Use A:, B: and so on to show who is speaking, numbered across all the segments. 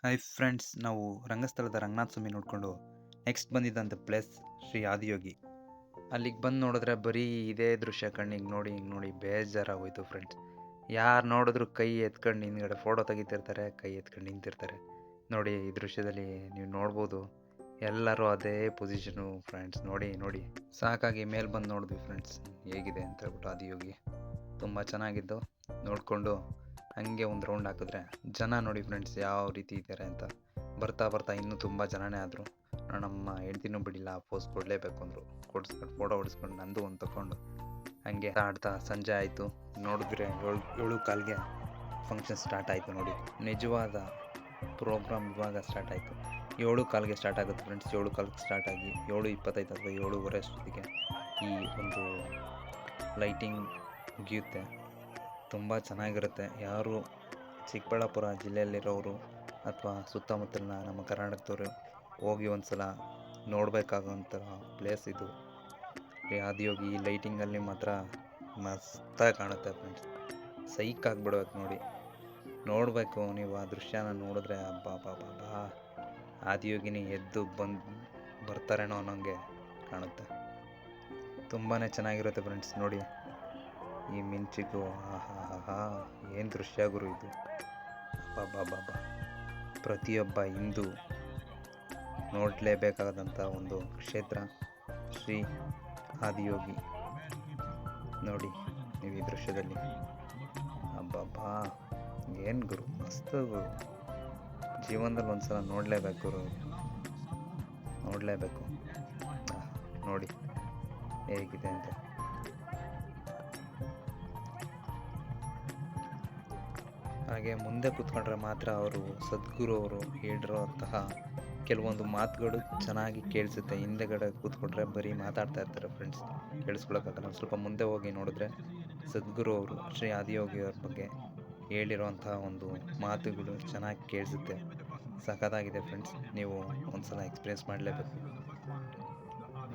A: Hi friends, ನಾವು ರಂಗಸ್ಥಳದ ರಂಗನಾಥ ಸ್ವಾಮಿ ನೋಡಿಕೊಂಡು next ಬಂದಿದ್ದಂಥ place Shri Adiyogi. ಅಲ್ಲಿಗೆ ಬಂದು ನೋಡಿದ್ರೆ ಬರೀ ಇದೇ ದೃಶ್ಯ ಕಣ್ಣಿಗೆ ನೋಡಿ ಬೇಜಾರಾಗೋಯ್ತು ಫ್ರೆಂಡ್ಸ್. ಯಾರು ನೋಡಿದ್ರು ಕೈ ಎತ್ಕೊಂಡು ಹಿಂದ್ಗಡೆ ಫೋಟೋ ತೆಗಿತಿರ್ತಾರೆ, ಕೈ ಎತ್ಕೊಂಡು ನಿಂತಿರ್ತಾರೆ. ನೋಡಿ ಈ ದೃಶ್ಯದಲ್ಲಿ ನೀವು ನೋಡ್ಬೋದು, ಎಲ್ಲರೂ ಅದೇ ಪೊಸಿಷನು ಫ್ರೆಂಡ್ಸ್. ನೋಡಿ ಸಾಕಾಗಿ ಮೇಲೆ ಬಂದು ನೋಡಿದ್ವಿ ಫ್ರೆಂಡ್ಸ್, ಹೇಗಿದೆ ಅಂತ ಹೇಳ್ಬಿಟ್ಟು ಆದಿಯೋಗಿ. ತುಂಬ ಚೆನ್ನಾಗಿದ್ದು ನೋಡಿಕೊಂಡು ಹಂಗೆ ಒಂದು ರೌಂಡ್ ಹಾಕಿದ್ರೆ ಜನ ನೋಡಿ ಫ್ರೆಂಡ್ಸ್ ಯಾವ ರೀತಿ ಇದ್ದಾರೆ ಅಂತ. ಬರ್ತಾ ಇನ್ನೂ ತುಂಬ ಜನನೇ ಆದರು. ನಮ್ಮ ಹೆಂಡ್ತಿನೂ ಬಿಡಿಲ್ಲ, ಪೋಸ್ ಕೊಡಲೇಬೇಕು ಅಂದರು. ಕೊಡಿಸ್ಕೊಂಡು ಫೋಟೋ ಹೊಡಿಸ್ಕೊಂಡು ನಂದು ಒಂದು ತಗೊಂಡು ಹಂಗೆ ಆಡ್ತಾ ಸಂಜೆ ಆಯಿತು. ನೋಡಿದ್ರೆ 7:15ಗೆ ಫಂಕ್ಷನ್ ಸ್ಟಾರ್ಟ್ ಆಯಿತು. ನೋಡಿ, ನಿಜವಾದ ಪ್ರೋಗ್ರಾಮ್ ಇವಾಗ ಸ್ಟಾರ್ಟ್ ಆಯಿತು. 7:15ಗೆ ಸ್ಟಾರ್ಟ್ ಆಗುತ್ತೆ ಫ್ರೆಂಡ್ಸ್. 7:15ಗೆ ಸ್ಟಾರ್ಟ್ ಆಗಿ 7:25 ಅಥವಾ 7:15 ಅಷ್ಟೊತ್ತಿಗೆ ಈ ಒಂದು ಲೈಟಿಂಗ್ ಮುಗಿಯುತ್ತೆ. ತುಂಬ ಚೆನ್ನಾಗಿರುತ್ತೆ. ಯಾರು ಚಿಕ್ಕಬಳ್ಳಾಪುರ ಜಿಲ್ಲೆಯಲ್ಲಿರೋರು ಅಥವಾ ಸುತ್ತಮುತ್ತಲಿನ ನಮ್ಮ ಕರ್ನಾಟಕದವರು ಹೋಗಿ ಒಂದು ಸಲ ನೋಡಬೇಕಾಗೋಂಥ ಪ್ಲೇಸ್ ಇದು ಈ ಆದಿಯೋಗಿ. ಈ ಲೈಟಿಂಗಲ್ಲಿ ಮಾತ್ರ ಮಸ್ತಾಗಿ ಕಾಣುತ್ತೆ ಫ್ರೆಂಡ್ಸ್. ಸೈಕ್ ಆಗಿಬಿಡ್ಬೇಕು ನೋಡಬೇಕು ನೀವು ಆ ದೃಶ್ಯನ ನೋಡಿದ್ರೆ. ಅಬ್ಬಾ ಆದಿಯೋಗಿನಿ ಎದ್ದು ಬರ್ತಾರೇನೋ ಅನ್ನೋಂಗೆ ಕಾಣುತ್ತೆ. ತುಂಬಾ ಚೆನ್ನಾಗಿರುತ್ತೆ ಫ್ರೆಂಡ್ಸ್. ನೋಡಿ ಈ ಮಿಂಚಿಗೂ ಏನು ದೃಶ್ಯ ಗುರು ಇದು. ಬಾಬಾ ಪ್ರತಿಯೊಬ್ಬ ಹಿಂದೂ ನೋಡಲೇಬೇಕಾದಂಥ ಒಂದು ಕ್ಷೇತ್ರ ಶ್ರೀ ಆದಿಯೋಗಿ. ನೋಡಿ ನೀವು ಈ ದೃಶ್ಯದಲ್ಲಿ ಅಬ್ಬಾ ಏನು ಗುರು, ಮಸ್ತ್ ಗುರು. ಜೀವನದಲ್ಲಿ ಒಂದ್ಸಲ ನೋಡಲೇಬೇಕು ಗುರು, ನೋಡಲೇಬೇಕು. ನೋಡಿ ಹೇಗಿದೆ ಅಂತ. ಹಾಗೆ ಮುಂದೆ ಕೂತ್ಕೊಂಡ್ರೆ ಮಾತ್ರ ಅವರು ಸದ್ಗುರು ಅವರು ಹೇಳಿರೋಂತಹ ಕೆಲವೊಂದು ಮಾತುಗಳು ಚೆನ್ನಾಗಿ ಕೇಳಿಸುತ್ತೆ. ಹಿಂದೆಗಡೆ ಕೂತ್ಕೊಂಡ್ರೆ ಬರೀ ಮಾತಾಡ್ತಾ ಇರ್ತಾರೆ ಫ್ರೆಂಡ್ಸ್, ಕೇಳಿಸ್ಕೊಳಕ್ಕಾಗಲ್ಲ. ಸ್ವಲ್ಪ ಮುಂದೆ ಹೋಗಿ ನೋಡಿದ್ರೆ ಸದ್ಗುರು ಅವರು ಶ್ರೀ ಆದಿಯೋಗಿ ಅವ್ರ ಬಗ್ಗೆ ಹೇಳಿರೋಂತಹ ಒಂದು ಮಾತುಗಳು ಚೆನ್ನಾಗಿ ಕೇಳಿಸುತ್ತೆ. ಸಖತ್ತಾಗಿದೆ ಫ್ರೆಂಡ್ಸ್, ನೀವು ಒಂದ್ಸಲ ಎಕ್ಸ್ಪೀರಿಯೆನ್ಸ್ ಮಾಡಲೇಬೇಕು.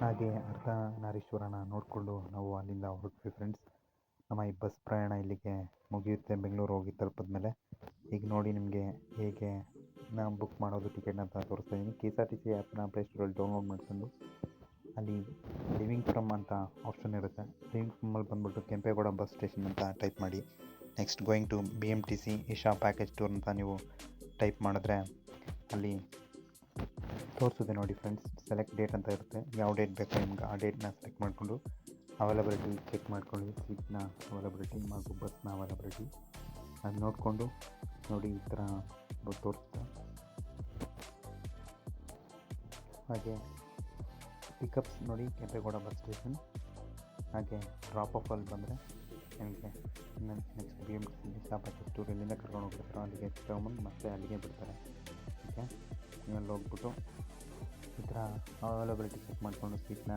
A: ಹಾಗೆ ಅರ್ಧನಾರೀಶ್ವರನ ನೋಡಿಕೊಂಡು ನಾವು ಅಲ್ಲಿಂದ ಹೊರಟ್ವಿ ಫ್ರೆಂಡ್ಸ್. ನಮ್ಮ ಈ ಬಸ್ ಪ್ರಯಾಣ ಇಲ್ಲಿಗೆ ಮುಗಿಯುತ್ತೆ, ಬೆಂಗಳೂರು ಹೋಗಿ ತಲುಪಿದ್ಮೇಲೆ. ಈಗ ನೋಡಿ ನಿಮಗೆ ಹೇಗೆ ನಾನು ಬುಕ್ ಮಾಡೋದು ಟಿಕೆಟ್ನ ಅಂತ ತೋರಿಸ್ತಾ ಇದ್ದೀನಿ. KSRTC ಆ್ಯಪ್ನ ಪ್ಲೇಸ್ಟೋರಲ್ಲಿ ಡೌನ್ಲೋಡ್ ಮಾಡ್ಕೊಂಡು ಅಲ್ಲಿ ಲಿವಿಂಗ್ ಫ್ರಮ್ ಅಂತ ಆಪ್ಷನ್ ಇರುತ್ತೆ. ಲಿವಿಂಗ್ ಫ್ರಮ್ಮಲ್ಲಿ ಬಂದುಬಿಟ್ಟು ಕೆಂಪೇಗೌಡ ಬಸ್ ಸ್ಟೇಷನ್ ಅಂತ ಟೈಪ್ ಮಾಡಿ, next going to BMTC Isha package tour ಅಂತ ನೀವು ಟೈಪ್ ಮಾಡಿದ್ರೆ ಅಲ್ಲಿ ತೋರಿಸುತ್ತೆ ನೋಡಿ ಫ್ರೆಂಡ್ಸ್. ಸೆಲೆಕ್ಟ್ ಡೇಟ್ ಅಂತ ಇರುತ್ತೆ. ಯಾವ ಡೇಟ್ ಬೇಕೋ ನಿಮ್ಗೆ ಆ ಡೇಟ್ನ ಸೆಲೆಕ್ಟ್ ಮಾಡಿಕೊಂಡು ಅವೈಲಬಿಲಿಟಿ ಚೆಕ್ ಮಾಡ್ಕೊಳ್ಳಿ. ಸೀಟ್ನ ಅವೈಲಬಿಲಿಟಿ ಹಾಗೂ ಬಸ್ನ ಅವೈಲಬಿಲಿಟಿ ಅದು ನೋಡಿಕೊಂಡು ನೋಡಿ ಈ ಥರ ತೋರಿಸುತ್ತೆ. ಹಾಗೆ ಪಿಕಪ್ಸ್ ನೋಡಿ ಕೆಂಪೇಗೌಡ ಬಸ್ ಸ್ಟೇಷನ್. ಹಾಗೆ ಡ್ರಾಪ್ ಆಫ್ ಅಲ್ಲಿ ಬಂದರೆ ನಿಮಗೆ ನೆಕ್ಸ್ಟ್ BMTC ಶಾಪ್ ಟೂರ್ ಎಲ್ಲಿಂದ ಕರ್ಕೊಂಡು ಹೋಗ್ಬಿಡ್ತಾರೋ ಅಲ್ಲಿಗೆ ತಗೊಂಬಂದು ಮತ್ತೆ ಅಲ್ಲಿಗೆ ಬಿಡ್ತಾರೆ. ಓಕೆ, ನೀವಲ್ಲಿ ಹೋಗ್ಬಿಟ್ಟು ಈ ಥರ ಅವೈಲಬಿಲಿಟಿ ಚೆಕ್ ಮಾಡಿಕೊಂಡು ಸೀಟ್ನ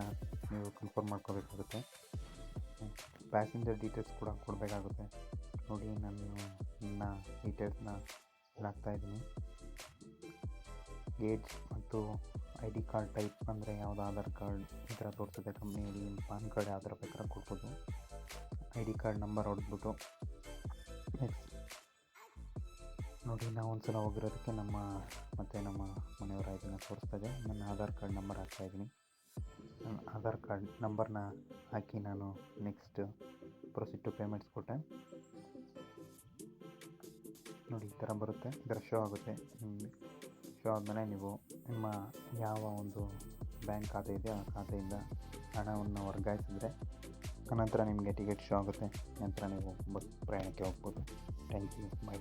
A: ನೀವು ಕನ್ಫರ್ಮ್ ಮಾಡ್ಕೋಬೇಕಾಗುತ್ತೆ. ಪ್ಯಾಸೆಂಜರ್ ಡೀಟೇಲ್ಸ್ ಕೂಡ ಕೊಡಬೇಕಾಗುತ್ತೆ. ನೋಡಿ ನಾನು ನನ್ನ ಡೀಟೇಲ್ಸ್ನ ಹಾಕ್ತಾಯಿದ್ದೀನಿ. ಏಜ್ ಮತ್ತು ID ಕಾರ್ಡ್ ಟೈಪ್ ಅಂದರೆ ಯಾವುದು ಆಧಾರ್ ಕಾರ್ಡ್ ಈ ಥರ ತೋರಿಸುತ್ತೆ. ಕಂಪ್ನಿಯಲ್ಲಿ ಪಾನ್ ಕಾರ್ಡ್ ಯಾವ ಥರ ಬೇಕಾದ್ರೆ ಕೊಡ್ಬೋದು. ID ಕಾರ್ಡ್ ನಂಬರ್ ಹೊಡೆದ್ಬಿಟ್ಟು ನೆಕ್ಸ್ಟ್ ನೋಡಿ ನಾವು ಒಂದು ಸಲ ಹೋಗಿರೋದಕ್ಕೆ ನಮ್ಮ ಮನೆಯವರ ಇದನ್ನು ತೋರಿಸ್ತಾ ಇದೆ. ನನ್ನ ಆಧಾರ್ ಕಾರ್ಡ್ ನಂಬರ್ ಹಾಕ್ತಾಯಿದ್ದೀನಿ. ನನ್ನ ಆಧಾರ್ ಕಾರ್ಡ್ ನಂಬರ್ನ ಹಾಕಿ ನಾನು ನೆಕ್ಸ್ಟ್ ಪ್ರೊಸೀಡ್ ಟು ಪೇಮೆಂಟ್ಸ್ ಕೊಟ್ಟೆ. ನೋಡಿ ಈ ಥರ ಬರುತ್ತೆ, ಇದರ ಶೋ ಆಗುತ್ತೆ. ಶೋ ಆದಮೇಲೆ ನೀವು ನಿಮ್ಮ ಯಾವ ಒಂದು ಬ್ಯಾಂಕ್ ಖಾತೆ ಇದೆ ಆ ಖಾತೆಯಿಂದ ಹಣವನ್ನು ವರ್ಗಾಯಿಸಿದ್ರೆ ಅನಂತರ ನಿಮಗೆ ಟಿಕೆಟ್ ಶೋ ಆಗುತ್ತೆ. ನಂತರ ನೀವು ಬಸ್ ಪ್ರಯಾಣಕ್ಕೆ ಹೋಗ್ಬೋದು. Thank you, by.